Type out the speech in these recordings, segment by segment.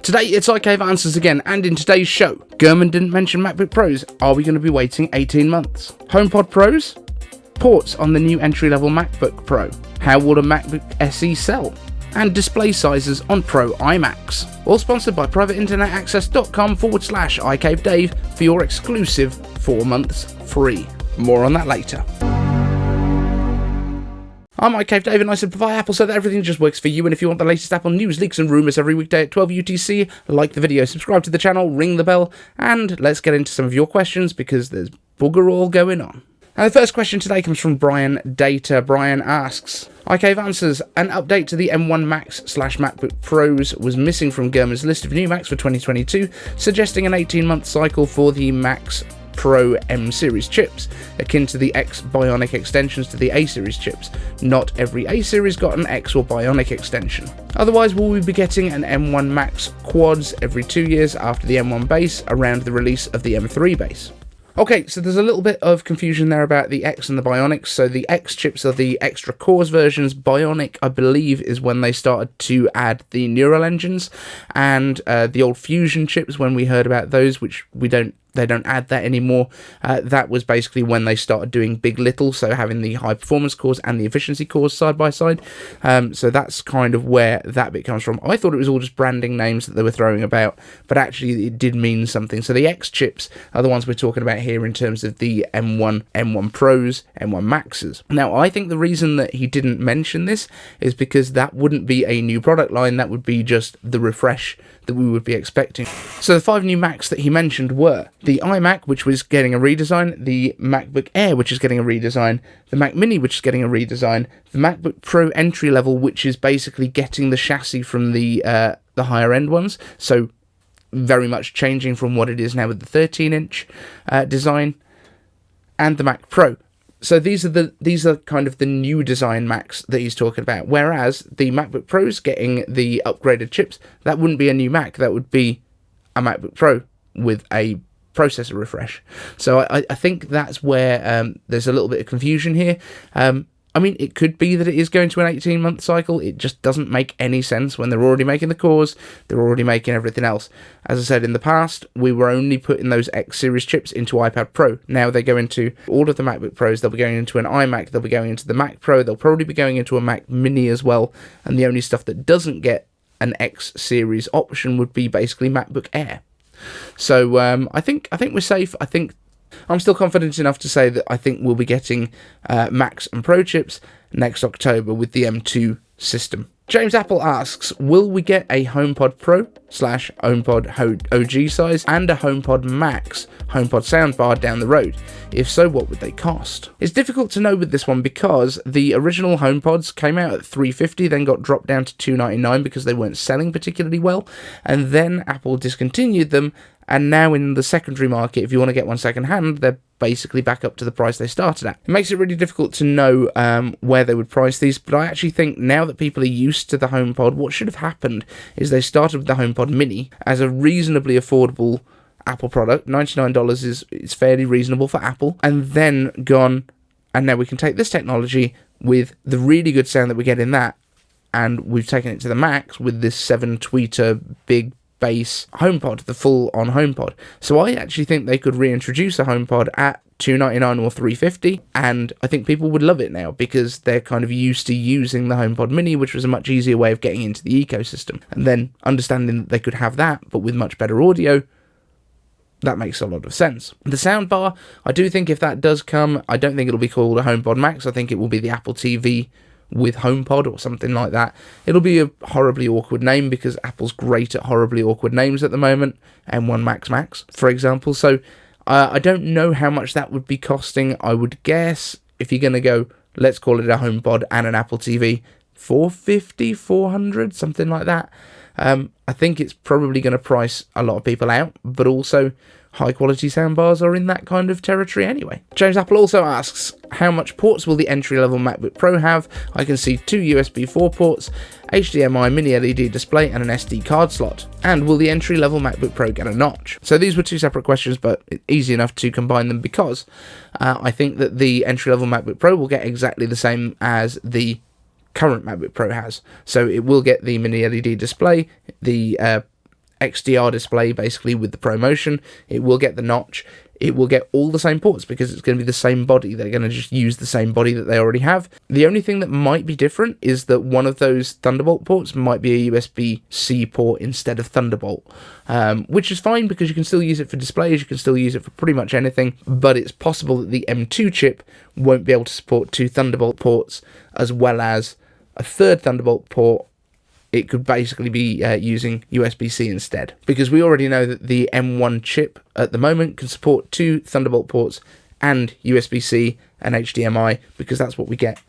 Today it's iCave Answers again, and in today's show, Gurman didn't mention MacBook Pros. Are we going to be waiting 18 months? HomePod Pros? Ports on the new entry-level MacBook Pro. How will a MacBook SE sell? And display sizes on Pro iMacs. All sponsored by privateinternetaccess.com/iCaveDave for your exclusive 4 months free. More on that later. I'm iCave Dave, and I simplify Apple so that everything just works for you. And if you want the latest Apple news, leaks and rumours every weekday at 12 UTC, like the video, subscribe to the channel, ring the bell, and let's get into some of your questions because there's bugger all going on. And the first question today comes from Bryan Data. Bryan asks, iCave Answers, an update to the M1 Max/MacBook Pros was missing from Gurman's list of new Macs for 2022, suggesting an 18-month cycle for the Max Pro M series chips, akin to the X bionic extensions to the A series chips. Not every A series got an X or bionic extension. Otherwise, will we be getting an M1 Max quads every 2 years after the M1 base, around the release of the M3 base? Okay, so there's a little bit of confusion there about the X and the Bionics. So the X chips are the extra cores versions. Bionic, I believe, is when they started to add the neural engines, and the old Fusion chips, when we heard about those, which they don't add that anymore. That was basically when they started doing big little, so having the high performance cores and the efficiency cores side by side. So that's kind of where that bit comes from. I thought it was all just branding names that they were throwing about, but actually it did mean something. So the X chips are the ones we're talking about here in terms of the M1 Pros, M1 Maxes. Now, I think the reason that he didn't mention this is because that wouldn't be a new product line, that would be just the refresh that we would be expecting. So the 5 new Macs that he mentioned were the iMac, which was getting a redesign, the MacBook Air, which is getting a redesign, the Mac Mini, which is getting a redesign, the MacBook Pro entry level, which is basically getting the chassis from the higher end ones, so very much changing from what it is now with the 13-inch design, and the Mac Pro. So these are kind of the new design Macs that he's talking about. Whereas the MacBook Pro's getting the upgraded chips, that wouldn't be a new Mac. That would be a MacBook Pro with a processor refresh. So I think that's where there's a little bit of confusion here. I mean, it could be that it is going to an 18-month cycle. It just doesn't make any sense when they're already making the cores, they're already making everything else. As I said in the past, we were only putting those X series chips into iPad Pro. Now they go into all of the MacBook Pros, they'll be going into an iMac, they'll be going into the Mac Pro, they'll probably be going into a Mac Mini as well, and the only stuff that doesn't get an X series option would be basically MacBook Air. So I think we're safe. I'm still confident enough to say that I think we'll be getting Max and Pro chips next October with the M2 system. James Apple asks, will we get a HomePod Pro / HomePod OG size and a HomePod Max HomePod soundbar down the road? If so, what would they cost? It's difficult to know with this one because the original HomePods came out at $350, then got dropped down to $299 because they weren't selling particularly well, and then Apple discontinued them, and now in the secondary market, if you want to get one second hand, they're basically back up to the price they started at. It makes it really difficult to know where they would price these, but I actually think now that people are used to the HomePod, what should have happened is they started with the HomePod Mini as a reasonably affordable Apple product. $99 is fairly reasonable for Apple, and then gone, and now we can take this technology with the really good sound that we get in that, and we've taken it to the Max with this 7-tweeter big bass HomePod, the full-on HomePod. So I actually think they could reintroduce a HomePod at $299 or $350, and I think people would love it now because they're kind of used to using the HomePod Mini, which was a much easier way of getting into the ecosystem. And then understanding that they could have that, but with much better audio, that makes a lot of sense. The soundbar, I do think if that does come, I don't think it'll be called a HomePod Max. I think it will be the Apple TV with HomePod or something like that. It'll be a horribly awkward name because Apple's great at horribly awkward names at the moment. M1 Max, for example. So I don't know how much that would be costing. I would guess if you're going to go, let's call it a HomePod and an Apple TV, $450, $400, something like that. I think it's probably going to price a lot of people out, but also high quality soundbars are in that kind of territory anyway. James Apple also asks, how much ports will the entry-level MacBook Pro have? I can see 2 USB 4 ports, HDMI mini LED display and an SD card slot. And will the entry-level MacBook Pro get a notch? So these were 2 separate questions, but easy enough to combine them because I think that the entry-level MacBook Pro will get exactly the same as the current MacBook Pro has. So it will get the mini LED display, the XDR display basically with the ProMotion. It will get the notch. It will get all the same ports because it's going to be the same body. They're going to just use the same body that they already have. The only thing that might be different is that one of those Thunderbolt ports might be a USB-C port instead of Thunderbolt, which is fine because you can still use it for displays, you can still use it for pretty much anything, but it's possible that the M2 chip won't be able to support 2 Thunderbolt ports as well as a third Thunderbolt port. It could basically be using USB-C instead, because we already know that the M1 chip at the moment can support 2 Thunderbolt ports and USB-C and HDMI, because that's what we get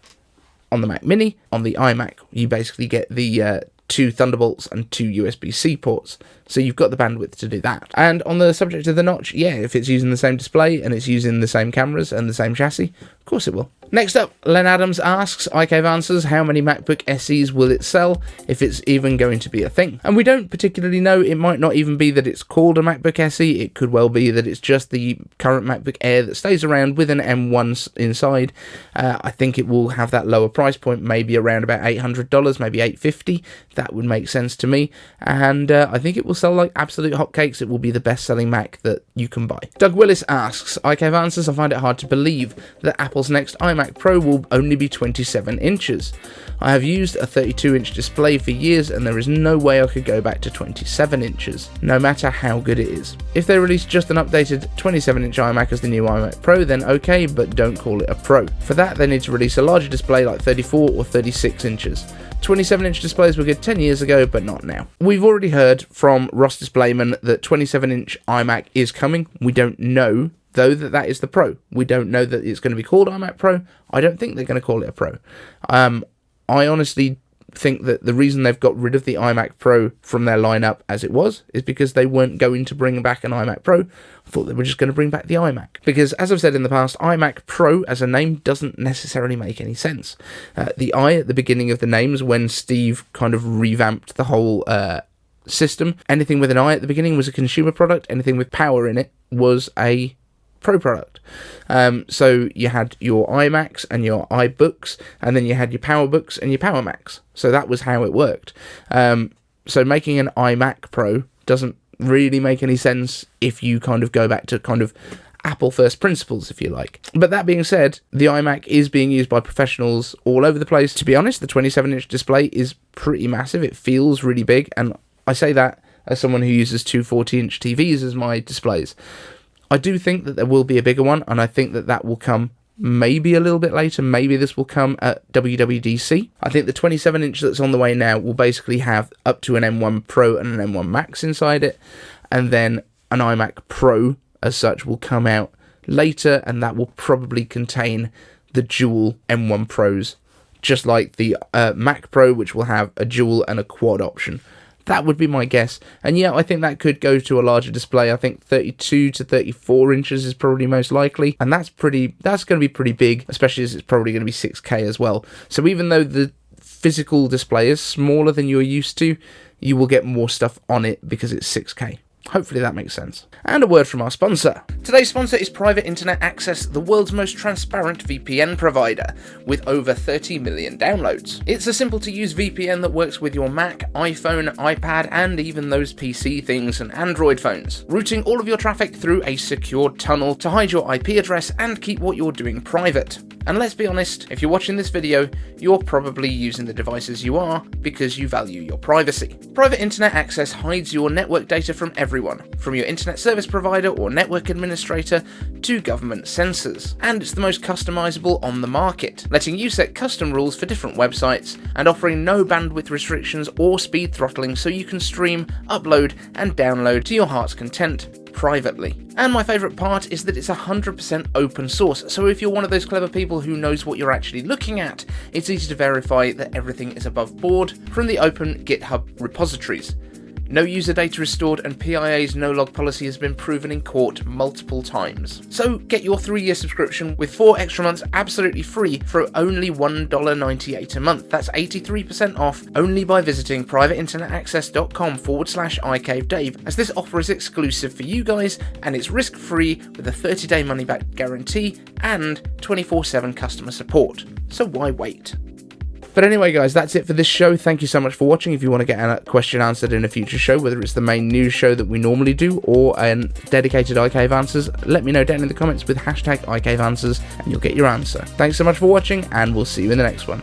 on the Mac Mini. On the iMac, you basically get the 2 Thunderbolts and 2 USB-C ports, so you've got the bandwidth to do that. And on the subject of the notch, yeah, if it's using the same display and it's using the same cameras and the same chassis, of course it will. Next up, Len Adams asks, iCave answers, how many MacBook SEs will it sell, if it's even going to be a thing? And we don't particularly know. It might not even be that it's called a MacBook SE. It could well be that it's just the current MacBook Air that stays around with an M1 inside. I think it will have that lower price point, maybe around about $800, maybe $850. That would make sense to me. And I think it will sell like absolute hotcakes. It will be the best-selling Mac that you can buy. Doug Willis asks, iCave answers, I find it hard to believe that Apple's next iMac Pro will only be 27 inches. I have used a 32-inch display for years and there is no way I could go back to 27 inches, no matter how good it is. If they release just an updated 27-inch iMac as the new iMac Pro, then okay, but don't call it a Pro. For that, they need to release a larger display like 34 or 36 inches. 27-inch displays were good 10 years ago, but not now. We've already heard from Ross Displayman that 27-inch iMac is coming. We don't know, though, that is the Pro. We don't know that it's going to be called iMac Pro. I don't think they're going to call it a Pro. I honestly think that the reason they've got rid of the iMac Pro from their lineup as it was is because they weren't going to bring back an iMac Pro. I thought they were just going to bring back the iMac. Because, as I've said in the past, iMac Pro as a name doesn't necessarily make any sense. The I at the beginning of the names, when Steve kind of revamped the whole system, anything with an I at the beginning was a consumer product, anything with power in it was a Pro product. So you had your iMacs and your iBooks, and then you had your PowerBooks and your PowerMacs. So that was how it worked. So making an iMac Pro doesn't really make any sense if you kind of go back to kind of Apple first principles, if you like. But that being said, the iMac is being used by professionals all over the place. To be honest, the 27-inch display is pretty massive. It feels really big, and I say that as someone who uses two 40-inch TVs as my displays. I do think that there will be a bigger one, and I think that that will come maybe a little bit later. Maybe this will come at WWDC. I think the 27-inch that's on the way now will basically have up to an M1 Pro and an M1 Max inside it, and then an iMac Pro as such will come out later, and that will probably contain the dual M1 Pros, just like the Mac Pro, which will have a dual and a quad option. That would be my guess. And yeah, I think that could go to a larger display. I think 32 to 34 inches is probably most likely. And that's going to be pretty big, especially as it's probably going to be 6K as well. So even though the physical display is smaller than you're used to, you will get more stuff on it because it's 6K. Hopefully that makes sense. And a word from our sponsor. Today's sponsor is Private Internet Access, the world's most transparent VPN provider, with over 30 million downloads. It's a simple-to-use VPN that works with your Mac, iPhone, iPad, and even those PC things and Android phones, routing all of your traffic through a secured tunnel to hide your IP address and keep what you're doing private. And let's be honest, if you're watching this video, you're probably using the devices you are because you value your privacy. Private Internet Access hides your network data from everyone, from your internet service provider or network administrator to government censors. And it's the most customizable on the market, letting you set custom rules for different websites and offering no bandwidth restrictions or speed throttling, so you can stream, upload, and download to your heart's content privately. And my favourite part is that it's 100% open source, so if you're one of those clever people who knows what you're actually looking at, it's easy to verify that everything is above board from the open GitHub repositories. No user data is stored, and PIA's no-log policy has been proven in court multiple times. So get your 3-year subscription with 4 extra months absolutely free for only $1.98 a month. That's 83% off only by visiting privateinternet.access.com/iCaveDave, as this offer is exclusive for you guys and it's risk-free with a 30-day money-back guarantee and 24/7 customer support. So why wait? But anyway, guys, that's it for this show. Thank you so much for watching. If you want to get a question answered in a future show, whether it's the main news show that we normally do or a dedicated iCave Answers, let me know down in the comments with hashtag iCave Answers and you'll get your answer. Thanks so much for watching, and we'll see you in the next one.